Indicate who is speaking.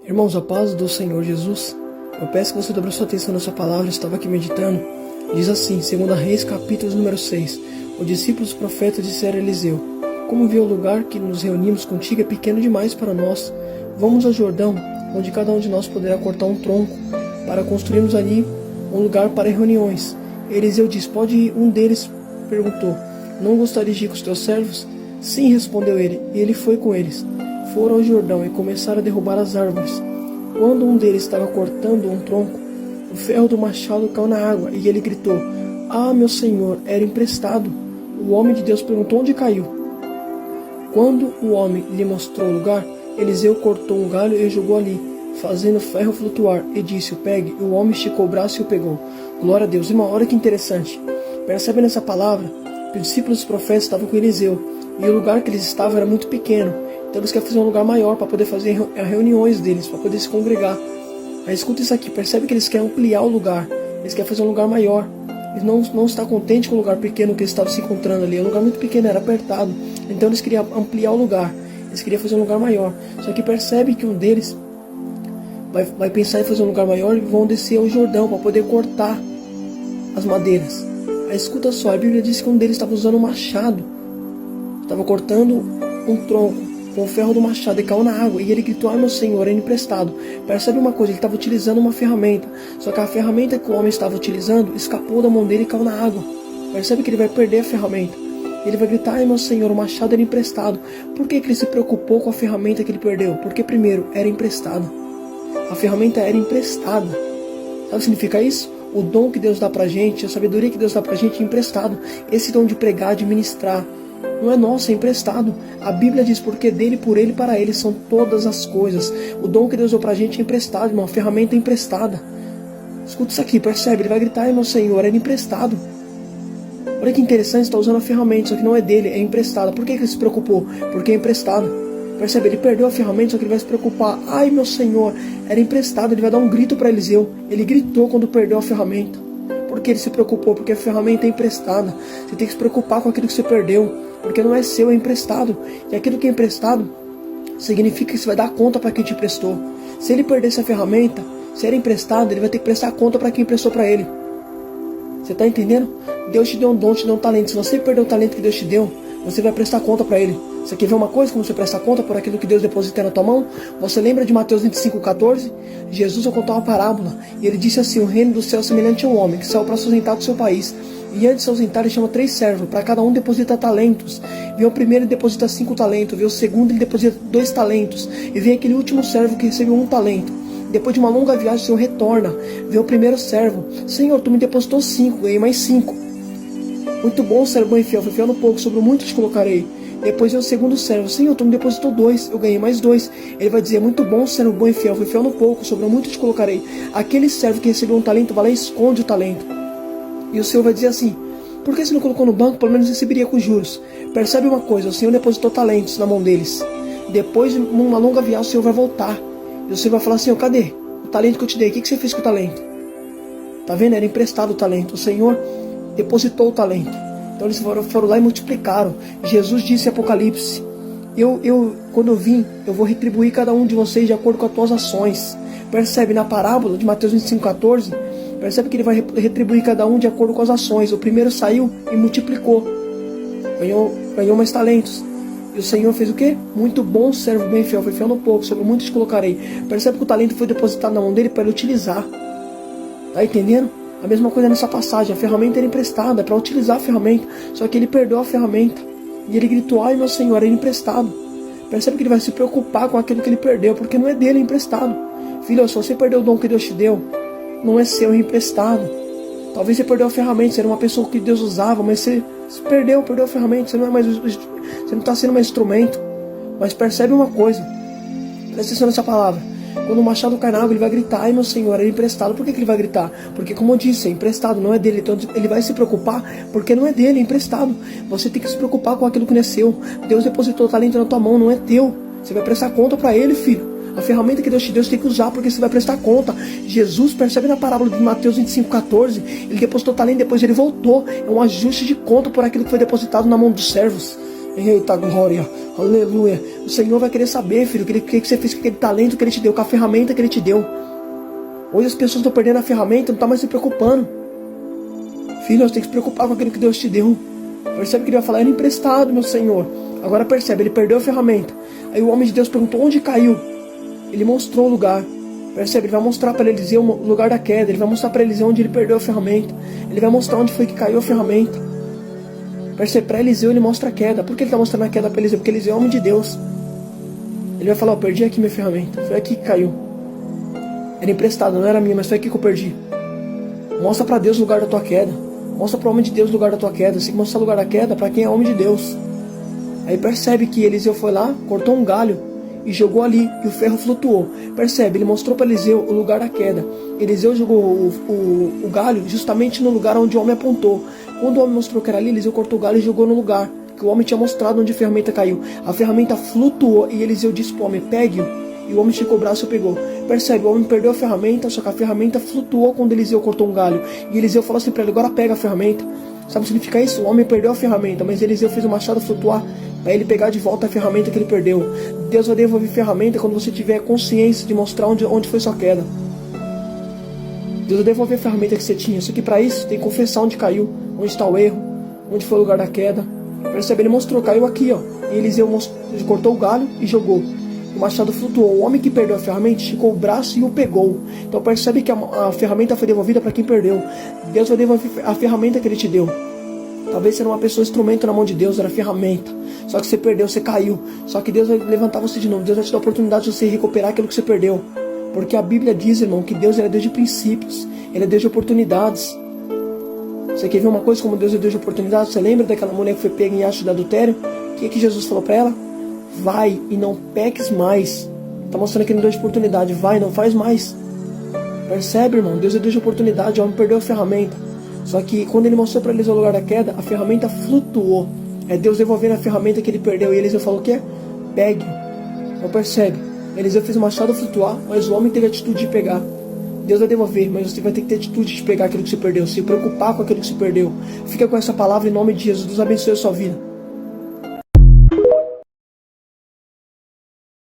Speaker 1: Irmãos, a paz do Senhor Jesus, eu peço que você dobre sua atenção na sua palavra. Eu estava aqui meditando. Diz assim, 2 Reis, capítulo número 6. Os discípulos profetas disseram a Eliseu: como vê o lugar que nos reunimos contigo é pequeno demais para nós. Vamos ao Jordão, onde cada um de nós poderá cortar um tronco, para construirmos ali um lugar para reuniões. Eliseu disse: pode ir? Um deles perguntou: não gostarias de ir com os teus servos? Sim, respondeu ele, e ele foi com eles. Foram ao Jordão e começaram a derrubar as árvores. Quando um deles estava cortando um tronco, o ferro do machado caiu na água, e ele gritou: ah, meu senhor, era emprestado. O homem de Deus perguntou: onde caiu? Quando o homem lhe mostrou o lugar, Eliseu cortou um galho e o jogou ali, fazendo o ferro flutuar, e disse: o pegue. E o homem esticou o braço e o pegou. Glória a Deus. Irmão, olha que interessante. Percebe nessa palavra que os discípulos dos profetas estavam com Eliseu, e o lugar que eles estavam era muito pequeno. Então eles querem fazer um lugar maior para poder fazer as reuniões deles, para poder se congregar. Mas escuta isso aqui, percebe que eles querem ampliar o lugar, eles querem fazer um lugar maior. Eles não estão contentes com o lugar pequeno que eles estavam se encontrando ali. O lugar muito pequeno, era apertado. Então eles queriam ampliar o lugar, eles queriam fazer um lugar maior. Só que percebe que um deles vai pensar em fazer um lugar maior e vão descer ao Jordão para poder cortar as madeiras. Aí escuta só, a Bíblia diz que um deles estava usando um machado, estava cortando um tronco com o ferro do machado e caiu na água, e ele gritou: ai, meu senhor, é emprestado. Percebe uma coisa, ele estava utilizando uma ferramenta, só que a ferramenta que o homem estava utilizando escapou da mão dele e caiu na água. Percebe que ele vai perder a ferramenta. Ele vai gritar: ai, meu senhor, o machado era emprestado. Por que ele se preocupou com a ferramenta que ele perdeu? Porque primeiro, era emprestado. A ferramenta era emprestada. Sabe o que significa isso? O dom que Deus dá pra gente, a sabedoria que Deus dá pra gente é emprestado. Esse dom de pregar, de ministrar, não é nosso, é emprestado. A Bíblia diz: porque dele, por ele, para ele são todas as coisas. O dom que Deus deu pra gente é emprestado, irmão. A ferramenta é emprestada. Escuta isso aqui, percebe? Ele vai gritar: ai, meu senhor, era emprestado. Olha que interessante, está usando a ferramenta, só que não é dele, é emprestada. Por que ele se preocupou? Porque é emprestado. Percebe? Ele perdeu a ferramenta, só que ele vai se preocupar: ai, meu senhor, era emprestado. Ele vai dar um grito para Eliseu. Ele gritou quando perdeu a ferramenta. Por que ele se preocupou? Porque a ferramenta é emprestada. Você tem que se preocupar com aquilo que você perdeu, porque não é seu, é emprestado. E aquilo que é emprestado significa que você vai dar conta para quem te emprestou. Se ele perder essa ferramenta, se era emprestado, ele vai ter que prestar conta para quem emprestou para ele. Você está entendendo? Deus te deu um dom, te deu um talento. Se você perder o talento que Deus te deu, você vai prestar conta para ele. Você quer ver uma coisa, como você presta conta por aquilo que Deus deposita na tua mão? Você lembra de Mateus 25:14? Jesus vai contar uma parábola, e ele disse assim: o reino do céu é semelhante a um homem que saiu para se ausentar do seu país. E antes de se ausentar, ele chama 3 servos, para cada um deposita talentos. Vem o primeiro e deposita 5 talentos, vem o segundo e deposita 2 talentos, e vem aquele último servo que recebeu 1 talento. Depois de uma longa viagem, o Senhor retorna. Vê o primeiro servo: Senhor, tu me depositou 5, ganhei mais 5. Muito bom, servo bom e fiel, foi fiel no pouco, sobre o muito te colocarei. Depois vem o segundo servo: Senhor, tu me depositou 2, eu ganhei mais 2. Ele vai dizer: muito bom, servo bom e fiel, foi fiel no pouco, sobre o muito te colocarei. Aquele servo que recebeu um talento vai lá e esconde o talento. E o Senhor vai dizer assim: por que você não colocou no banco? Pelo menos receberia com juros. Percebe uma coisa, o Senhor depositou talentos na mão deles. Depois de uma longa viagem, o Senhor vai voltar. E o Senhor vai falar: Senhor, cadê o talento que eu te dei? O que você fez com o talento? Tá vendo? Era emprestado o talento. O Senhor depositou o talento. Então eles foram lá e multiplicaram. Jesus disse em Apocalipse: quando eu vim, eu vou retribuir cada um de vocês de acordo com as tuas ações. Percebe? Na parábola de Mateus 25:14, percebe que ele vai retribuir cada um de acordo com as ações. O primeiro saiu e multiplicou, ganhou mais talentos. E o Senhor fez o quê? Muito bom, servo bem fiel, foi fiel no pouco, sobre muito te colocarei. Percebe que o talento foi depositado na mão dele para ele utilizar. Tá entendendo? A mesma coisa nessa passagem. A ferramenta era emprestada para utilizar a ferramenta, só que ele perdeu a ferramenta. E ele gritou: ai, meu senhor, era emprestado. Percebe que ele vai se preocupar com aquilo que ele perdeu, porque não é dele, é emprestado. Filho, se você perdeu o dom que Deus te deu, não é seu, é emprestado. Talvez você perdeu a ferramenta, você era uma pessoa que Deus usava, mas você perdeu a ferramenta, você não está sendo mais instrumento. Mas percebe uma coisa, presta atenção nessa palavra: quando o machado cai na água, ele vai gritar: ai, meu senhor, era emprestado. Por que ele vai gritar? Porque, como eu disse, é emprestado, não é dele. Então ele vai se preocupar porque não é dele, é emprestado. Você tem que se preocupar com aquilo que não é seu. Deus depositou o talento na tua mão, não é teu. Você vai prestar conta para ele, filho. A ferramenta que Deus te deu, você tem que usar, porque você vai prestar conta. Jesus, percebe na parábola de Mateus 25:14, ele depositou talento, depois ele voltou. É um ajuste de conta por aquilo que foi depositado na mão dos servos. Eita glória, aleluia. O Senhor vai querer saber, filho, o que você fez com aquele talento que Ele te deu, com a ferramenta que Ele te deu. Hoje as pessoas estão perdendo a ferramenta, não estão mais se preocupando. Filho, nós temos que se preocupar com aquilo que Deus te deu. Percebe que Ele vai falar, era emprestado, meu Senhor. Agora percebe, ele perdeu a ferramenta. Aí o homem de Deus perguntou onde caiu. Ele mostrou o lugar. Percebe, ele vai mostrar para Eliseu o lugar da queda. Ele vai mostrar para Eliseu onde ele perdeu a ferramenta. Ele vai mostrar onde foi que caiu a ferramenta. Percebe, para Eliseu ele mostra a queda. Por que ele está mostrando a queda para Eliseu? Porque Eliseu é homem de Deus. Ele vai falar, eu perdi aqui minha ferramenta. Foi aqui que caiu. Era emprestado, não era minha, mas foi aqui que eu perdi. Mostra para Deus o lugar da tua queda. Mostra para o homem de Deus o lugar da tua queda. Você tem que mostrar o lugar da queda para quem é homem de Deus. Aí percebe que Eliseu foi lá, cortou um galho e jogou ali, e o ferro flutuou. Percebe, ele mostrou para Eliseu o lugar da queda. Eliseu jogou o galho justamente no lugar onde o homem apontou. Quando o homem mostrou que era ali, Eliseu cortou o galho e jogou no lugar que o homem tinha mostrado onde a ferramenta caiu. A ferramenta flutuou e Eliseu disse para o homem, pegue-o. E o homem esticou o braço e pegou. Percebe, o homem perdeu a ferramenta, só que a ferramenta flutuou quando Eliseu cortou um galho. E Eliseu falou assim para ele, agora pega a ferramenta. Sabe o que significa isso? O homem perdeu a ferramenta, mas Eliseu fez o machado flutuar para ele pegar de volta a ferramenta que ele perdeu. Deus vai devolver ferramenta quando você tiver consciência de mostrar onde foi sua queda. Deus vai devolver a ferramenta que você tinha. Só que para isso tem que confessar onde caiu, onde está o erro, onde foi o lugar da queda. Percebe? Ele mostrou, caiu aqui, ó. E Eliseu cortou o galho e jogou. O machado flutuou. O homem que perdeu a ferramenta esticou o braço e o pegou. Então percebe que a ferramenta foi devolvida para quem perdeu. Deus vai devolver a ferramenta que Ele te deu. Talvez você era uma pessoa instrumento na mão de Deus, era ferramenta. Só que você perdeu, você caiu. Só que Deus vai levantar você de novo. Deus vai te dar a oportunidade de você recuperar aquilo que você perdeu. Porque a Bíblia diz, irmão, que Deus é Deus de princípios. Ele é Deus de oportunidades. Você quer ver uma coisa como Deus é Deus de oportunidades? Você lembra daquela mulher que foi pega em ato de adultério? O que Jesus falou para ela? Vai e não peques mais. Está mostrando que ele é Deus de oportunidade. Vai, não faz mais. Percebe, irmão? Deus é Deus de oportunidade. O homem perdeu a ferramenta. Só que quando ele mostrou para eles o lugar da queda, a ferramenta flutuou. É Deus devolvendo a ferramenta que ele perdeu. E Eliseu falou o quê? Pegue. Não percebe? Eliseu fez o machado flutuar, mas o homem teve a atitude de pegar. Deus vai devolver, mas você vai ter que ter atitude de pegar aquilo que você perdeu. Se preocupar com aquilo que você perdeu. Fica com essa palavra em nome de Jesus. Deus abençoe a sua vida.